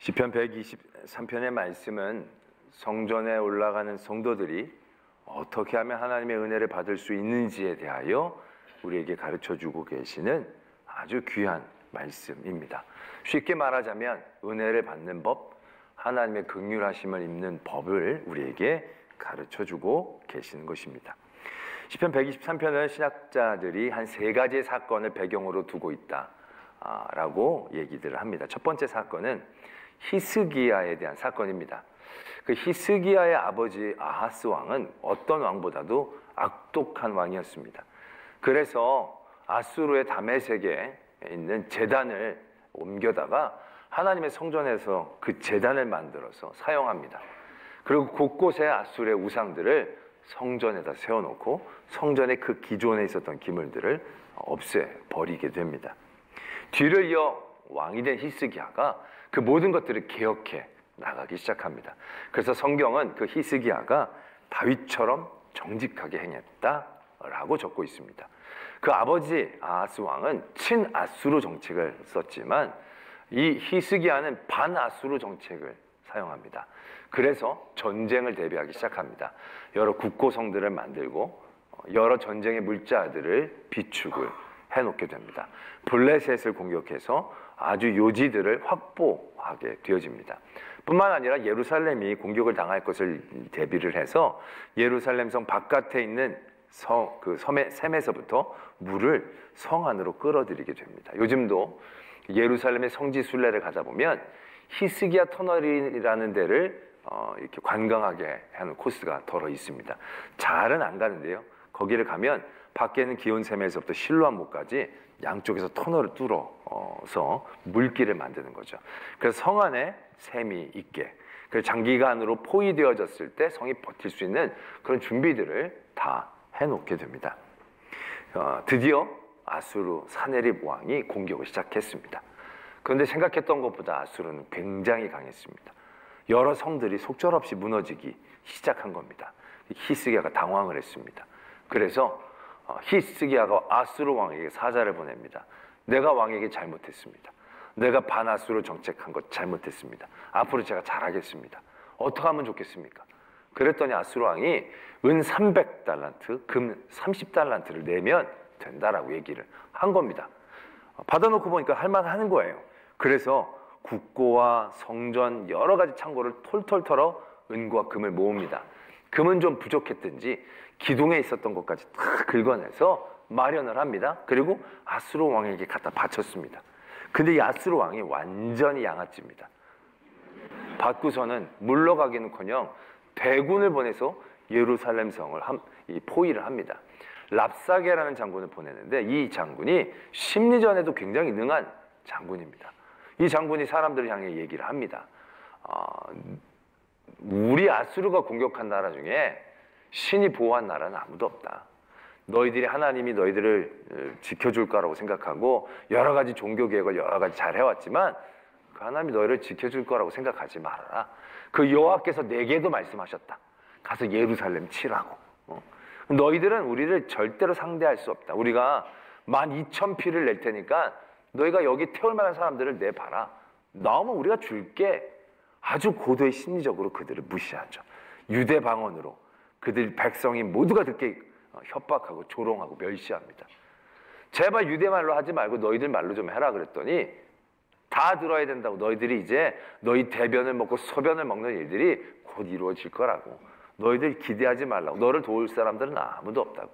시편 123편의 말씀은 성전에 올라가는 성도들이 어떻게 하면 하나님의 은혜를 받을 수 있는지에 대하여 우리에게 가르쳐주고 계시는 아주 귀한 말씀입니다. 쉽게 말하자면 은혜를 받는 법, 하나님의 긍휼하심을 입는 법을 우리에게 가르쳐주고 계시는 것입니다. 시편 123편은 신학자들이 한 세 가지의 사건을 배경으로 두고 있다라고 얘기들을 합니다. 첫 번째 사건은 히스기야에 대한 사건입니다. 그 히스기야의 아버지 아하스 왕은 어떤 왕보다도 악독한 왕이었습니다. 그래서 아수르의 다메섹에 있는 제단을 옮겨다가 하나님의 성전에서 그 제단을 만들어서 사용합니다. 그리고 곳곳에 아수르의 우상들을 성전에다 세워놓고 성전의 그 기존에 있었던 기물들을 없애버리게 됩니다. 뒤를 이어 왕이 된 히스기야가 그 모든 것들을 개혁해 나가기 시작합니다. 그래서 성경은 그 히스기야가 다윗처럼 정직하게 행했다라고 적고 있습니다. 그 아버지 아하스 왕은 친아수르 정책을 썼지만 이 히스기야는 반아수르 정책을 사용합니다. 그래서 전쟁을 대비하기 시작합니다. 여러 국고성들을 만들고 여러 전쟁의 물자들을 비축을 해놓게 됩니다. 블레셋을 공격해서 아주 요지들을 확보하게 되어집니다. 뿐만 아니라 예루살렘이 공격을 당할 것을 대비를 해서 예루살렘 성 바깥에 있는 그 샘에서부터 물을 성 안으로 끌어들이게 됩니다. 요즘도 예루살렘의 성지 순례를 가다 보면 히스기야 터널이라는 데를 이렇게 관광하게 하는 코스가 덜어 있습니다. 잘은 안 가는데요. 거기를 가면 밖에는 기온샘에서부터 실로암목까지 양쪽에서 터널을 뚫어서 물길을 만드는 거죠. 그래서 성 안에 샘이 있게, 그래서 장기간으로 포위되어졌을 때 성이 버틸 수 있는 그런 준비들을 다 해놓게 됩니다. 드디어 아수르 사네립 왕이 공격을 시작했습니다. 그런데 생각했던 것보다 아수르는 굉장히 강했습니다. 여러 성들이 속절없이 무너지기 시작한 겁니다. 히스기야가 당황을 했습니다. 그래서 히스기야가 아수르 왕에게 사자를 보냅니다. 내가 왕에게 잘못했습니다. 내가 반아수르 정책한 것 잘못했습니다. 앞으로 제가 잘하겠습니다. 어떻게 하면 좋겠습니까? 그랬더니 아수르 왕이 은 300달란트, 금 30달란트를 내면 된다라고 얘기를 한 겁니다. 받아놓고 보니까 할만하는 거예요. 그래서 국고와 성전 여러 가지 창고를 톨톨 털어 은과 금을 모읍니다. 금은 좀 부족했든지 기둥에 있었던 것까지 다 긁어내서 마련을 합니다. 그리고 아수르 왕에게 갖다 바쳤습니다. 근데 이 아수르 왕이 완전히 양아치입니다. 받고서는 물러가기는커녕 대군을 보내서 예루살렘 성을 포위를 합니다. 랍사게라는 장군을 보내는데 이 장군이 심리전에도 굉장히 능한 장군입니다. 이 장군이 사람들을 향해 얘기를 합니다. 우리 아수르가 공격한 나라 중에 신이 보호한 나라는 아무도 없다. 너희들이 하나님이 너희들을 지켜줄 거라고 생각하고 여러 가지 종교 계획을 여러 가지 잘 해왔지만 그 하나님이 너희를 지켜줄 거라고 생각하지 말아라. 그 여호와께서 내게도 말씀하셨다. 가서 예루살렘 치라고. 너희들은 우리를 절대로 상대할 수 없다. 우리가 12,000피를 낼 테니까 너희가 여기 태울 만한 사람들을 내봐라. 나오면 우리가 줄게. 아주 고도의 심리적으로 그들을 무시하죠. 유대 방언으로 그들 백성이 모두가 듣게 협박하고 조롱하고 멸시합니다. 제발 유대 말로 하지 말고 너희들 말로 좀 해라 그랬더니 다 들어야 된다고. 너희들이 이제 너희 대변을 먹고 소변을 먹는 일들이 곧 이루어질 거라고. 너희들 기대하지 말라고. 너를 도울 사람들은 아무도 없다고.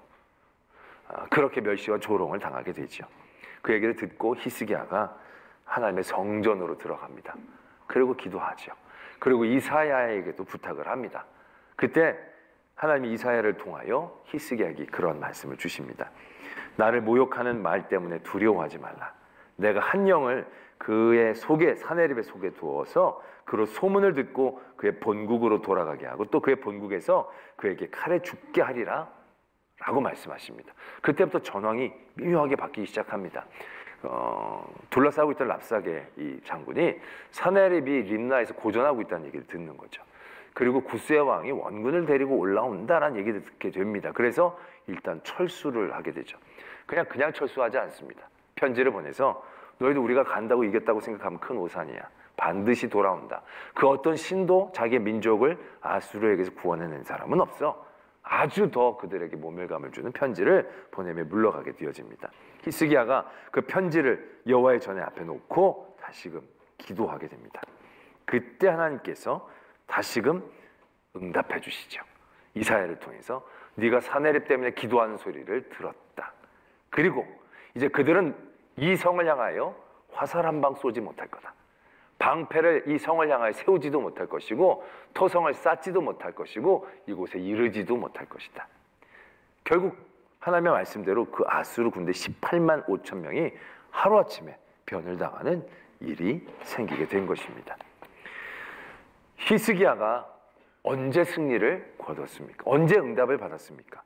그렇게 멸시와 조롱을 당하게 되죠. 그 얘기를 듣고 히스기야가 하나님의 성전으로 들어갑니다. 그리고 기도하죠. 그리고 이사야에게도 부탁을 합니다. 그때 하나님이 이사야를 통하여 히스기야에게 그런 말씀을 주십니다. 나를 모욕하는 말 때문에 두려워하지 말라. 내가 한 영을 그의 속에, 사네립의 속에 두어서 그로 소문을 듣고 그의 본국으로 돌아가게 하고 또 그의 본국에서 그에게 칼에 죽게 하리라 라고 말씀하십니다. 그때부터 전황이 미묘하게 바뀌기 시작합니다. 둘러싸고 있던 랍사게 이 장군이 사네립이 림나에서 고전하고 있다는 얘기를 듣는 거죠. 그리고 구스의 왕이 원군을 데리고 올라온다라는 얘기를 듣게 됩니다. 그래서 일단 철수를 하게 되죠. 그냥 철수하지 않습니다. 편지를 보내서 너희도 우리가 간다고 이겼다고 생각하면 큰 오산이야. 반드시 돌아온다. 그 어떤 신도 자기의 민족을 아수르에게서 구원해낸 사람은 없어. 아주 더 그들에게 모멸감을 주는 편지를 보내며 물러가게 되어집니다. 히스기야가 그 편지를 여호와의 전에 앞에 놓고 다시금 기도하게 됩니다. 그때 하나님께서 다시금 응답해 주시죠. 이사야를 통해서 네가 사내립 때문에 기도하는 소리를 들었다. 그리고 이제 그들은 이 성을 향하여 화살 한 방 쏘지 못할 거다. 방패를 이 성을 향하여 세우지도 못할 것이고 토성을 쌓지도 못할 것이고 이곳에 이르지도 못할 것이다. 결국 하나님의 말씀대로 그 아수르 군대 18만 5천 명이 하루아침에 변을 당하는 일이 생기게 된 것입니다. 히스기야가 언제 승리를 거뒀습니까? 언제 응답을 받았습니까?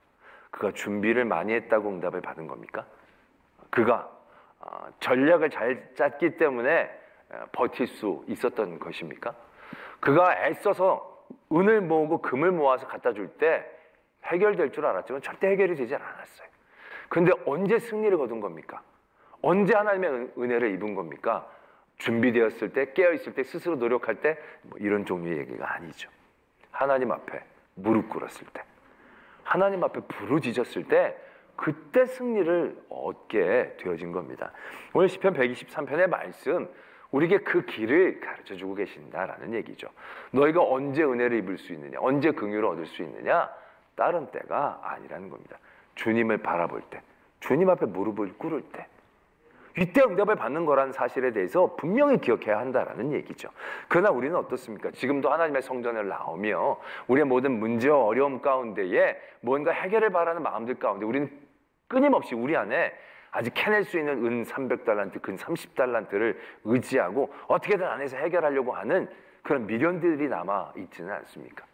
그가 준비를 많이 했다고 응답을 받은 겁니까? 그가 전략을 잘 짰기 때문에 버틸 수 있었던 것입니까? 그가 애써서 은을 모으고 금을 모아서 갖다 줄 때 해결될 줄 알았지만 절대 해결이 되지 않았어요. 그런데 언제 승리를 거둔 겁니까? 언제 하나님의 은혜를 입은 겁니까? 준비되었을 때, 깨어있을 때, 스스로 노력할 때 뭐 이런 종류의 얘기가 아니죠. 하나님 앞에 무릎 꿇었을 때, 하나님 앞에 부르짖었을 때 그때 승리를 얻게 되어진 겁니다. 오늘 시편 123편의 말씀, 우리에게 그 길을 가르쳐주고 계신다라는 얘기죠. 너희가 언제 은혜를 입을 수 있느냐, 언제 긍휼을 얻을 수 있느냐, 다른 때가 아니라는 겁니다. 주님을 바라볼 때, 주님 앞에 무릎을 꿇을 때, 이때 응답을 받는 거라는 사실에 대해서 분명히 기억해야 한다라는 얘기죠. 그러나 우리는 어떻습니까? 지금도 하나님의 성전에 나오며 우리의 모든 문제와 어려움 가운데에 뭔가 해결을 바라는 마음들 가운데 우리는 끊임없이 우리 안에 아직 캐낼 수 있는 은 300달란트, 근 30달란트를 의지하고 어떻게든 안에서 해결하려고 하는 그런 미련들이 남아 있지는 않습니까?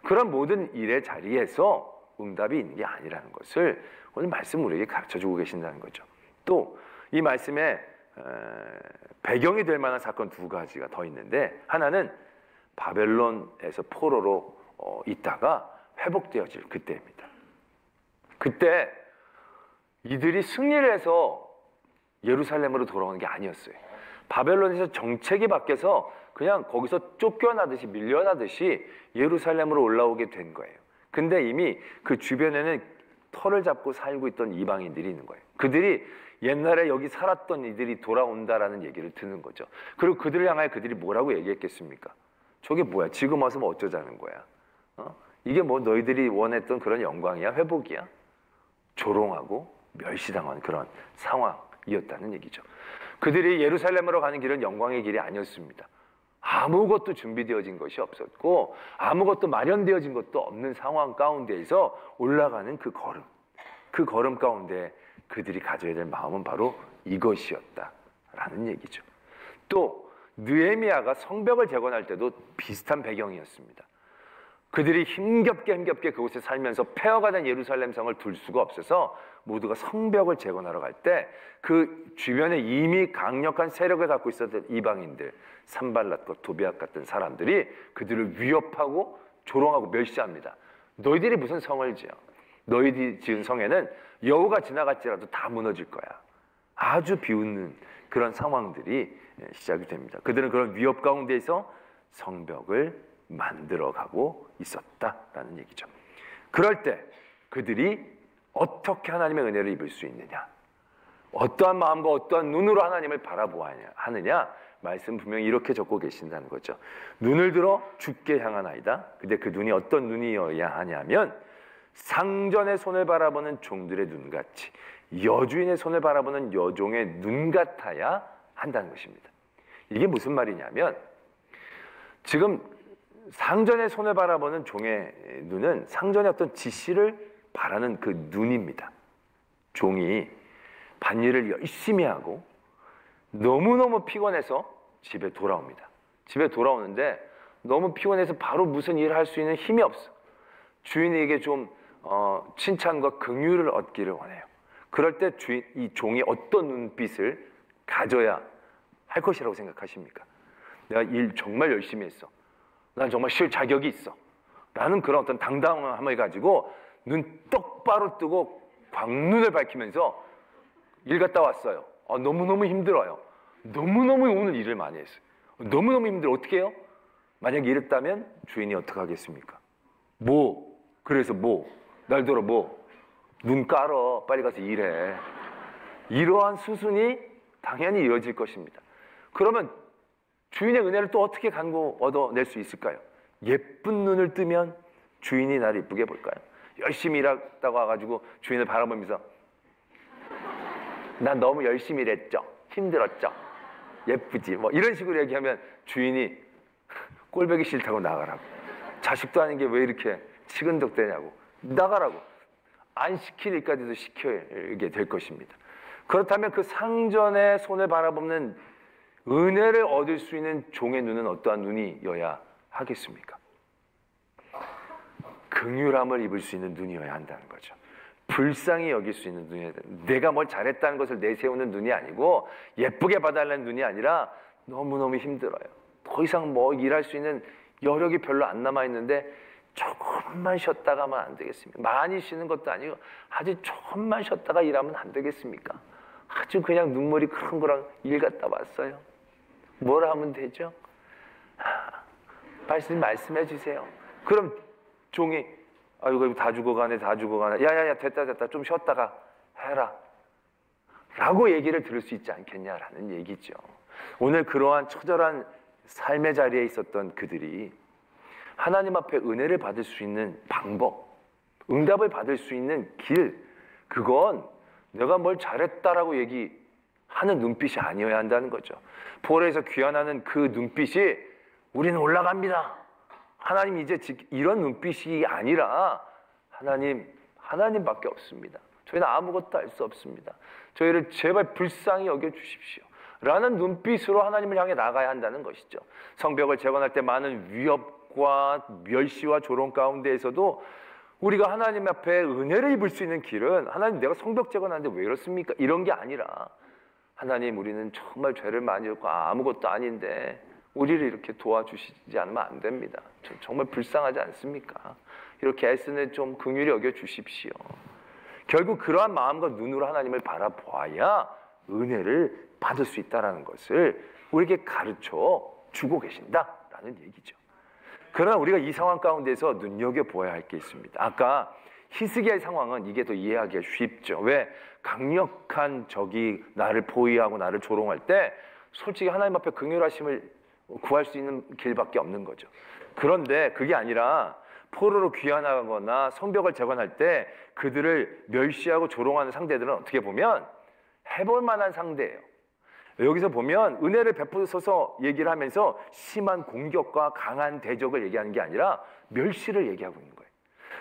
그런 모든 일의 자리에서 응답이 있는 게 아니라는 것을 오늘 말씀 우리에게 가르쳐주고 계신다는 거죠. 또 이 말씀에 배경이 될 만한 사건 두 가지가 더 있는데, 하나는 바벨론에서 포로로 있다가 회복되어질 그때입니다. 그때 이들이 승리를 해서 예루살렘으로 돌아오는 게 아니었어요. 바벨론에서 정책이 바뀌어서 그냥 거기서 쫓겨나듯이 밀려나듯이 예루살렘으로 올라오게 된 거예요. 근데 이미 그 주변에는 터를 잡고 살고 있던 이방인들이 있는 거예요. 그들이 옛날에 여기 살았던 이들이 돌아온다라는 얘기를 듣는 거죠. 그리고 그들을 향하여 그들이 뭐라고 얘기했겠습니까? 저게 뭐야? 지금 와서 뭐 어쩌자는 거야? 이게 뭐 너희들이 원했던 그런 영광이야? 회복이야? 조롱하고 멸시당한 그런 상황이었다는 얘기죠. 그들이 예루살렘으로 가는 길은 영광의 길이 아니었습니다. 아무것도 준비되어진 것이 없었고 아무것도 마련되어진 것도 없는 상황 가운데에서 올라가는 그 걸음 가운데 그들이 가져야 될 마음은 바로 이것이었다라는 얘기죠. 또 느헤미야가 성벽을 재건할 때도 비슷한 배경이었습니다. 그들이 힘겹게 그곳에 살면서 폐허가 된 예루살렘 성을 둘 수가 없어서 모두가 성벽을 재건하러 갈 때 그 주변에 이미 강력한 세력을 갖고 있었던 이방인들, 산발랏과 도비앗 같은 사람들이 그들을 위협하고 조롱하고 멸시합니다. 너희들이 무슨 성을 지어? 너희들이 지은 성에는 여우가 지나갈지라도 다 무너질 거야. 아주 비웃는 그런 상황들이 시작이 됩니다. 그들은 그런 위협 가운데에서 성벽을 만들어가고 있었다라는 얘기죠. 그럴 때 그들이 어떻게 하나님의 은혜를 입을 수 있느냐, 어떠한 마음과 어떠한 눈으로 하나님을 바라보아야 하느냐, 말씀 분명히 이렇게 적고 계신다는 거죠. 눈을 들어 주께 향하나이다. 근데 그 눈이 어떤 눈이어야 하냐면 상전의 손을 바라보는 종들의 눈같이 여주인의 손을 바라보는 여종의 눈 같아야 한다는 것입니다. 이게 무슨 말이냐면 지금 상전의 손을 바라보는 종의 눈은 상전의 어떤 지시를 바라는 그 눈입니다. 종이 밭일을 열심히 하고 너무너무 피곤해서 집에 돌아옵니다. 집에 돌아오는데 너무 피곤해서 바로 무슨 일을 할 수 있는 힘이 없어. 주인에게 좀 칭찬과 긍휼을 얻기를 원해요. 그럴 때 이 종이 어떤 눈빛을 가져야 할 것이라고 생각하십니까? 내가 일 정말 열심히 했어. 난 정말 쉴 자격이 있어. 라는 그런 어떤 당당함을 가지고 눈 똑바로 뜨고 광눈을 밝히면서 일 갔다 왔어요. 너무너무 힘들어요. 너무너무 오늘 일을 많이 했어요. 너무너무 힘들어. 어떻게 해요? 만약에 이랬다면 주인이 어떻게 하겠습니까? 뭐? 그래서 뭐? 날 들어 뭐? 눈 깔어. 빨리 가서 일해. 이러한 수순이 당연히 이어질 것입니다. 그러면 주인의 은혜를 또 어떻게 간구 얻어낼 수 있을까요? 예쁜 눈을 뜨면 주인이 나를 이쁘게 볼까요? 열심히 일하다가 와가지고 주인을 바라보면서 난 너무 열심히 일했죠? 힘들었죠? 예쁘지? 뭐 이런 식으로 얘기하면 주인이 꼴보기 싫다고 나가라고. 자식도 아닌 게 왜 이렇게 치근덕대냐고. 나가라고. 안 시킬 일까지도 시키게 될 것입니다. 그렇다면 그 상전의 손을 바라보는 은혜를 얻을 수 있는 종의 눈은 어떠한 눈이어야 하겠습니까? 긍휼함을 입을 수 있는 눈이어야 한다는 거죠. 불쌍히 여길 수 있는 눈이어야 된다. 내가 뭘 잘했다는 것을 내세우는 눈이 아니고 예쁘게 봐달라는 눈이 아니라 너무너무 힘들어요. 더 이상 뭐 일할 수 있는 여력이 별로 안 남아있는데 조금만 쉬었다가만 안 되겠습니까? 많이 쉬는 것도 아니고 아주 조금만 쉬었다가 일하면 안 되겠습니까? 아주 그냥 눈물이 큰 거랑 일 갔다 왔어요. 뭘 하면 되죠? 말씀해 주세요. 그럼 종이 아이고 다 죽어가네 다 죽어가네 야야야 됐다 좀 쉬었다가 해라 라고 얘기를 들을 수 있지 않겠냐라는 얘기죠. 오늘 그러한 처절한 삶의 자리에 있었던 그들이 하나님 앞에 은혜를 받을 수 있는 방법, 응답을 받을 수 있는 길, 그건 내가 뭘 잘했다라고 얘기하는 눈빛이 아니어야 한다는 거죠. 포로에서 귀환하는 그 눈빛이 우리는 올라갑니다. 하나님 이제 이런 눈빛이 아니라 하나님밖에 없습니다. 저희는 아무것도 할 수 없습니다. 저희를 제발 불쌍히 여겨주십시오. 라는 눈빛으로 하나님을 향해 나가야 한다는 것이죠. 성벽을 재건할 때 많은 위협과 멸시와 조롱 가운데에서도 우리가 하나님 앞에 은혜를 입을 수 있는 길은 하나님 내가 성벽 재건하는데 왜 이렇습니까? 이런 게 아니라 하나님 우리는 정말 죄를 많이 했고 아무것도 아닌데 우리를 이렇게 도와주시지 않으면 안 됩니다. 정말 불쌍하지 않습니까? 이렇게 애쓰는 좀 긍휼히 여겨주십시오. 결국 그러한 마음과 눈으로 하나님을 바라보아야 은혜를 받을 수 있다는 것을 우리에게 가르쳐 주고 계신다라는 얘기죠. 그러나 우리가 이 상황 가운데서 눈여겨보아야 할 게 있습니다. 아까 히스기야의 상황은 이게 더 이해하기가 쉽죠. 왜? 강력한 적이 나를 포위하고 나를 조롱할 때 솔직히 하나님 앞에 긍휼하심을 구할 수 있는 길밖에 없는 거죠. 그런데 그게 아니라 포로로 귀환하거나 성벽을 재건할 때 그들을 멸시하고 조롱하는 상대들은 어떻게 보면 해볼 만한 상대예요. 여기서 보면 은혜를 베푸셔서 얘기를 하면서 심한 공격과 강한 대적을 얘기하는 게 아니라 멸시를 얘기하고 있는 거예요.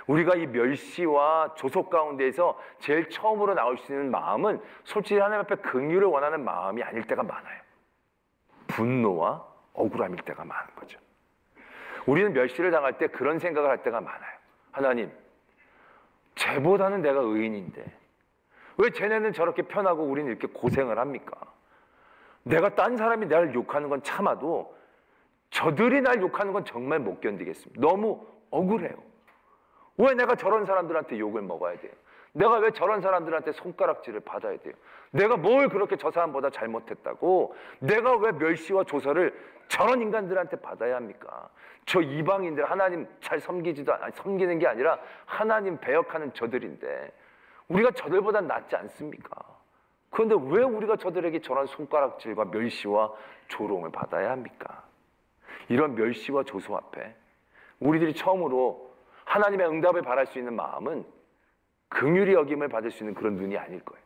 우리가 이 멸시와 조속 가운데에서 제일 처음으로 나올 수 있는 마음은 솔직히 하나님 앞에 긍휼을 원하는 마음이 아닐 때가 많아요. 분노와 억울함일 때가 많은 거죠. 우리는 멸시를 당할 때 그런 생각을 할 때가 많아요. 하나님, 쟤보다는 내가 의인인데 왜 쟤네는 저렇게 편하고 우리는 이렇게 고생을 합니까? 내가 딴 사람이 나를 욕하는 건 참아도 저들이 날 욕하는 건 정말 못 견디겠습니다. 너무 억울해요. 왜 내가 저런 사람들한테 욕을 먹어야 돼요? 내가 왜 저런 사람들한테 손가락질을 받아야 돼요? 내가 뭘 그렇게 저 사람보다 잘못했다고? 내가 왜 멸시와 조서를 저런 인간들한테 받아야 합니까? 저 이방인들 하나님 잘 섬기는 게 아니라 하나님 배역하는 저들인데 우리가 저들보다 낫지 않습니까? 그런데 왜 우리가 저들에게 저런 손가락질과 멸시와 조롱을 받아야 합니까? 이런 멸시와 조소 앞에 우리들이 처음으로 하나님의 응답을 바랄 수 있는 마음은 긍휼히 여김을 받을 수 있는 그런 눈이 아닐 거예요.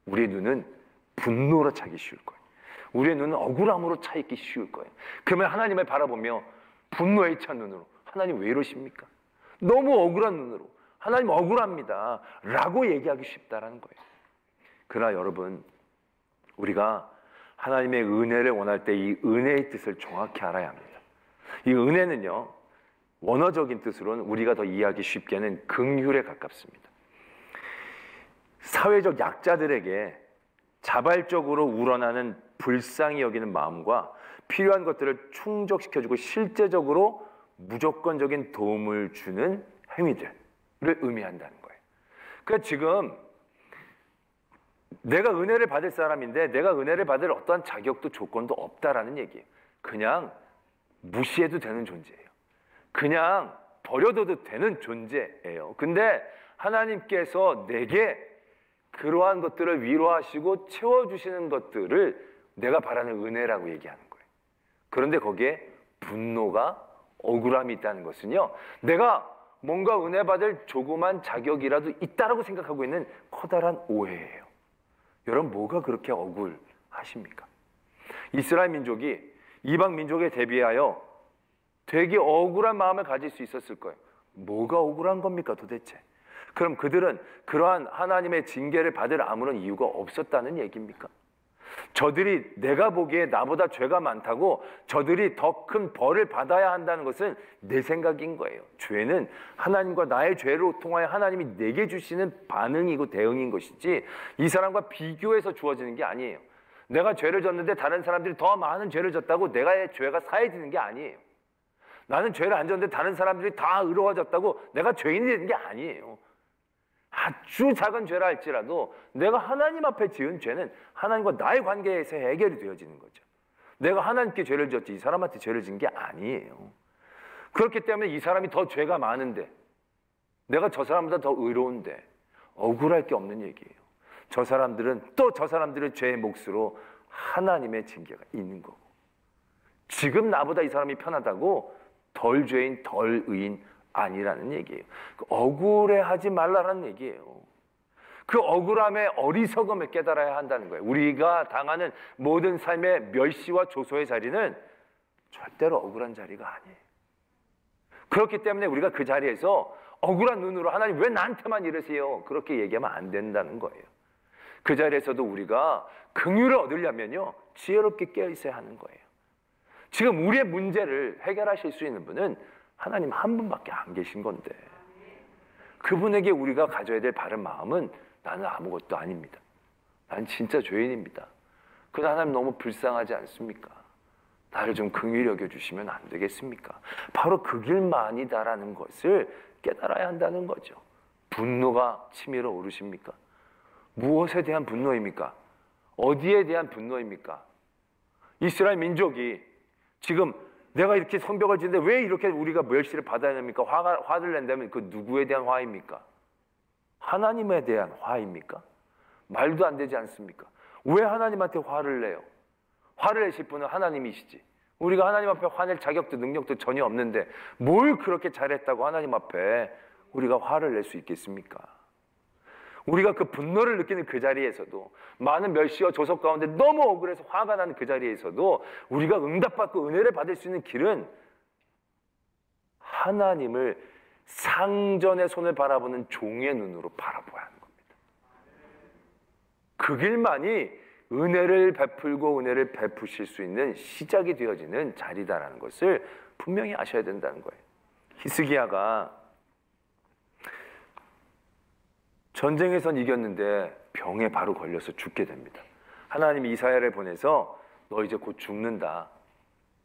우리의 눈은 분노로 차기 쉬울 거예요. 우리의 눈은 억울함으로 차 있기 쉬울 거예요. 그러면 하나님을 바라보며 분노에 찬 눈으로 하나님 왜 이러십니까? 너무 억울한 눈으로 하나님 억울합니다 라고 얘기하기 쉽다라는 거예요. 그러나 여러분, 우리가 하나님의 은혜를 원할 때 이 은혜의 뜻을 정확히 알아야 합니다. 이 은혜는요, 원어적인 뜻으로는 우리가 더 이해하기 쉽게는 긍휼에 가깝습니다. 사회적 약자들에게 자발적으로 우러나는 불쌍히 여기는 마음과 필요한 것들을 충족시켜주고 실제적으로 무조건적인 도움을 주는 행위들을 의미한다는 거예요. 그러니까 지금 내가 은혜를 받을 사람인데 내가 은혜를 받을 어떠한 자격도 조건도 없다라는 얘기예요. 그냥 무시해도 되는 존재예요. 그냥 버려둬도 되는 존재예요. 근데 하나님께서 내게 그러한 것들을 위로하시고 채워주시는 것들을 내가 바라는 은혜라고 얘기하는 거예요. 그런데 거기에 분노가, 억울함이 있다는 것은요, 내가 뭔가 은혜 받을 조그만 자격이라도 있다라고 생각하고 있는 커다란 오해예요. 여러분, 뭐가 그렇게 억울하십니까? 이스라엘 민족이 이방 민족에 대비하여 되게 억울한 마음을 가질 수 있었을 거예요. 뭐가 억울한 겁니까 도대체? 그럼 그들은 그러한 하나님의 징계를 받을 아무런 이유가 없었다는 얘기입니까? 저들이 내가 보기에 나보다 죄가 많다고 저들이 더 큰 벌을 받아야 한다는 것은 내 생각인 거예요. 죄는 하나님과 나의 죄로 통하여 하나님이 내게 주시는 반응이고 대응인 것이지 이 사람과 비교해서 주어지는 게 아니에요. 내가 죄를 졌는데 다른 사람들이 더 많은 죄를 졌다고 내가 죄가 사해지는 게 아니에요. 나는 죄를 안 졌는데 다른 사람들이 다 의로워졌다고 내가 죄인이 되는 게 아니에요. 아주 작은 죄라 할지라도 내가 하나님 앞에 지은 죄는 하나님과 나의 관계에서 해결이 되어지는 거죠. 내가 하나님께 죄를 졌지 이 사람한테 죄를 진 게 아니에요. 그렇기 때문에 이 사람이 더 죄가 많은데 내가 저 사람보다 더 의로운데 억울할 게 없는 얘기예요. 저 사람들은 또 저 사람들의 죄의 몫으로 하나님의 징계가 있는 거고, 지금 나보다 이 사람이 편하다고 덜 죄인 덜 의인 아니라는 얘기예요. 억울해하지 말라라는 얘기예요. 그 억울함의 어리석음을 깨달아야 한다는 거예요. 우리가 당하는 모든 삶의 멸시와 조소의 자리는 절대로 억울한 자리가 아니에요. 그렇기 때문에 우리가 그 자리에서 억울한 눈으로 하나님 왜 나한테만 이러세요? 그렇게 얘기하면 안 된다는 거예요. 그 자리에서도 우리가 긍휼을 얻으려면요, 지혜롭게 깨어 있어야 하는 거예요. 지금 우리의 문제를 해결하실 수 있는 분은 하나님 한 분밖에 안 계신 건데, 그분에게 우리가 가져야 될 바른 마음은 나는 아무것도 아닙니다. 난 진짜 죄인입니다. 그러나 하나님 너무 불쌍하지 않습니까? 나를 좀 긍휼히 여겨주시면 안 되겠습니까? 바로 그 길만이다라는 것을 깨달아야 한다는 거죠. 분노가 치밀어 오르십니까? 무엇에 대한 분노입니까? 어디에 대한 분노입니까? 이스라엘 민족이 지금 내가 이렇게 성벽을 짓는데 왜 이렇게 우리가 멸시를 받아야 됩니까? 화를 낸다면 그 누구에 대한 화입니까? 하나님에 대한 화입니까? 말도 안 되지 않습니까? 왜 하나님한테 화를 내요? 화를 내실 분은 하나님이시지. 우리가 하나님 앞에 화낼 자격도 능력도 전혀 없는데 뭘 그렇게 잘했다고 하나님 앞에 우리가 화를 낼 수 있겠습니까? 우리가 그 분노를 느끼는 그 자리에서도, 많은 멸시와 조석 가운데 너무 억울해서 화가 나는 그 자리에서도 우리가 응답받고 은혜를 받을 수 있는 길은 하나님을 상전의 손을 바라보는 종의 눈으로 바라보아야 하는 겁니다. 그 길만이 은혜를 베풀고 은혜를 베푸실 수 있는 시작이 되어지는 자리다라는 것을 분명히 아셔야 된다는 거예요. 히스기야가 전쟁에선 이겼는데 병에 바로 걸려서 죽게 됩니다. 하나님이 이사야를 보내서 너 이제 곧 죽는다.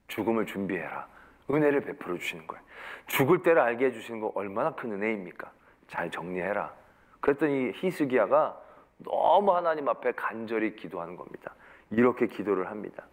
죽음을 준비해라. 은혜를 베풀어 주시는 거예요. 죽을 때를 알게 해주시는 거 얼마나 큰 은혜입니까? 잘 정리해라. 그랬더니 히스기야가 너무 하나님 앞에 간절히 기도하는 겁니다. 이렇게 기도를 합니다.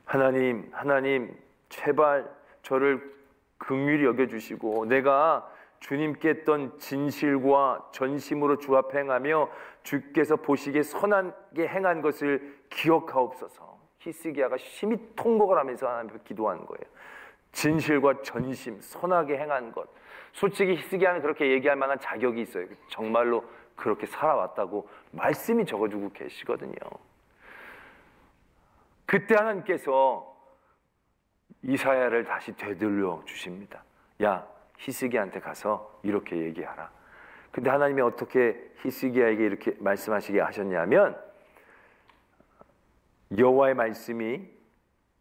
하나님, 제발 저를 긍휼히 여겨주시고 내가 주님께 했던 진실과 전심으로 주 앞에 행하며 주께서 보시기에 선하게 행한 것을 기억하옵소서. 히스기야가 심히 통곡을 하면서 하나님 앞에 기도하는 거예요. 진실과 전심, 선하게 행한 것. 솔직히 히스기야는 그렇게 얘기할 만한 자격이 있어요. 정말로 그렇게 살아왔다고 말씀이 적어주고 계시거든요. 그때 하나님께서 이사야를 다시 되돌려 주십니다. 야, 히스기야한테 가서 이렇게 얘기하라. 근데 하나님이 어떻게 히스기야에게 이렇게 말씀하시게 하셨냐면, 여호와의 말씀이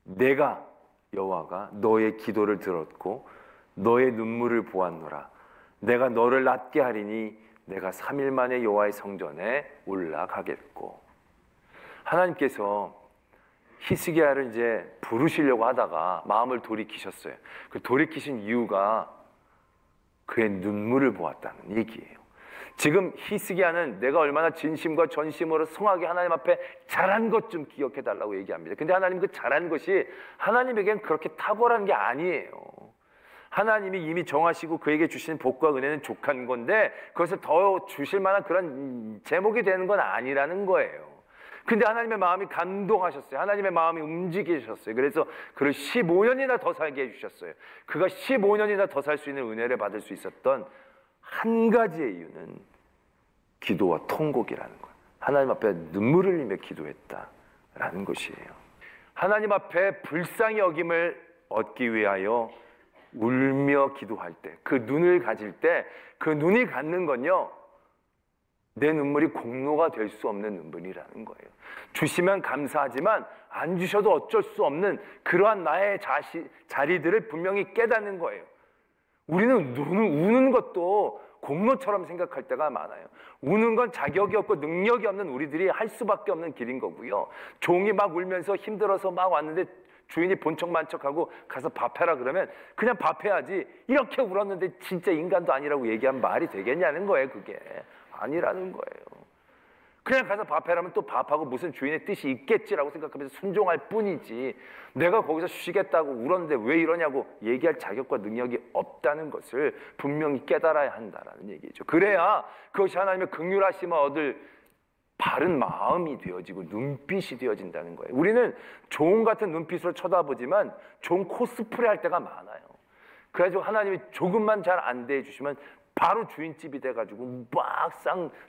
내가 여호와가 너의 기도를 들었고 너의 눈물을 보았노라. 내가 너를 낫게 하리니 내가 3일 만에 여호와의 성전에 올라가겠고. 하나님께서 히스기야를 이제 부르시려고 하다가 마음을 돌이키셨어요. 그 돌이키신 이유가 그의 눈물을 보았다는 얘기예요. 지금 히스기야는 내가 얼마나 진심과 전심으로 성하게 하나님 앞에 잘한 것 좀 기억해 달라고 얘기합니다. 근데 하나님 그 잘한 것이 하나님에겐 그렇게 탁월한 게 아니에요. 하나님이 이미 정하시고 그에게 주신 복과 은혜는 족한 건데 그것을 더 주실 만한 그런 제목이 되는 건 아니라는 거예요. 근데 하나님의 마음이 감동하셨어요. 하나님의 마음이 움직이셨어요. 그래서 그를 15년이나 더 살게 해주셨어요. 그가 15년이나 더 살 수 있는 은혜를 받을 수 있었던 한 가지의 이유는 기도와 통곡이라는 거예요. 하나님 앞에 눈물을 흘리며 기도했다라는 것이에요. 하나님 앞에 불쌍히 여김을 얻기 위하여 울며 기도할 때, 그 눈을 가질 때, 그 눈이 갖는 건요, 내 눈물이 공로가 될 수 없는 눈물이라는 거예요. 주시면 감사하지만 안 주셔도 어쩔 수 없는 그러한 나의 자리들을 분명히 깨닫는 거예요. 우리는 우는 것도 공로처럼 생각할 때가 많아요. 우는 건 자격이 없고 능력이 없는 우리들이 할 수밖에 없는 길인 거고요. 종이 막 울면서 힘들어서 막 왔는데 주인이 본척만척하고 가서 밥해라 그러면 그냥 밥해야지, 이렇게 울었는데 진짜 인간도 아니라고 얘기하면 말이 되겠냐는 거예요. 그게 아니라는 거예요. 그냥 가서 밥해라면 또 밥하고 무슨 주인의 뜻이 있겠지라고 생각하면서 순종할 뿐이지, 내가 거기서 쉬겠다고 울었는데 왜 이러냐고 얘기할 자격과 능력이 없다는 것을 분명히 깨달아야 한다는 얘기죠. 그래야 그것이 하나님의 긍휼하심을 얻을 바른 마음이 되어지고 눈빛이 되어진다는 거예요. 우리는 종 같은 눈빛으로 쳐다보지만 종 코스프레 할 때가 많아요. 그래가지고 하나님이 조금만 잘 안 대해주시면 바로 주인집이 돼가지고 막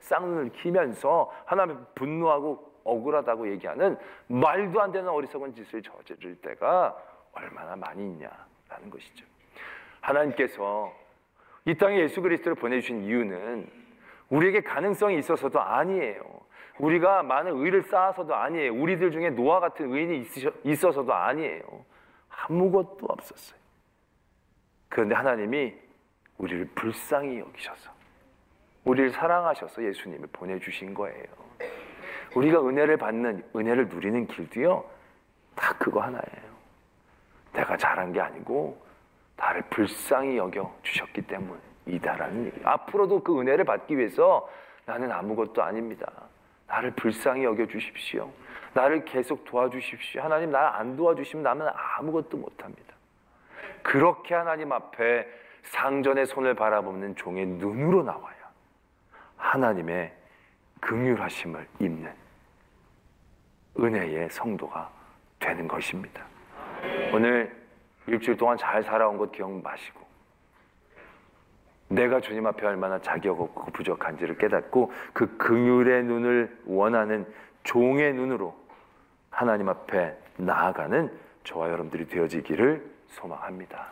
쌍눈을 키면서 하나님 분노하고 억울하다고 얘기하는 말도 안 되는 어리석은 짓을 저지를 때가 얼마나 많이 있냐라는 것이죠. 하나님께서 이 땅에 예수 그리스도를 보내주신 이유는 우리에게 가능성이 있어서도 아니에요. 우리가 많은 의를 쌓아서도 아니에요. 우리들 중에 노아 같은 의인이 있어서도 아니에요. 아무것도 없었어요. 그런데 하나님이 우리를 불쌍히 여기셔서, 우리를 사랑하셔서 예수님을 보내주신 거예요. 우리가 은혜를 받는, 은혜를 누리는 길도요, 다 그거 하나예요. 내가 잘한 게 아니고 나를 불쌍히 여겨 주셨기 때문이다라는 얘기예요. 앞으로도 그 은혜를 받기 위해서 나는 아무것도 아닙니다. 나를 불쌍히 여겨 주십시오. 나를 계속 도와주십시오. 하나님, 나를 안 도와주시면 나는 아무것도 못합니다. 그렇게 하나님 앞에 상전의 손을 바라보는 종의 눈으로 나와야 하나님의 긍휼하심을 입는 은혜의 성도가 되는 것입니다. 오늘 일주일 동안 잘 살아온 것 기억 마시고, 내가 주님 앞에 얼마나 자격 없고 부족한지를 깨닫고 그 긍휼의 눈을 원하는 종의 눈으로 하나님 앞에 나아가는 저와 여러분들이 되어지기를 소망합니다.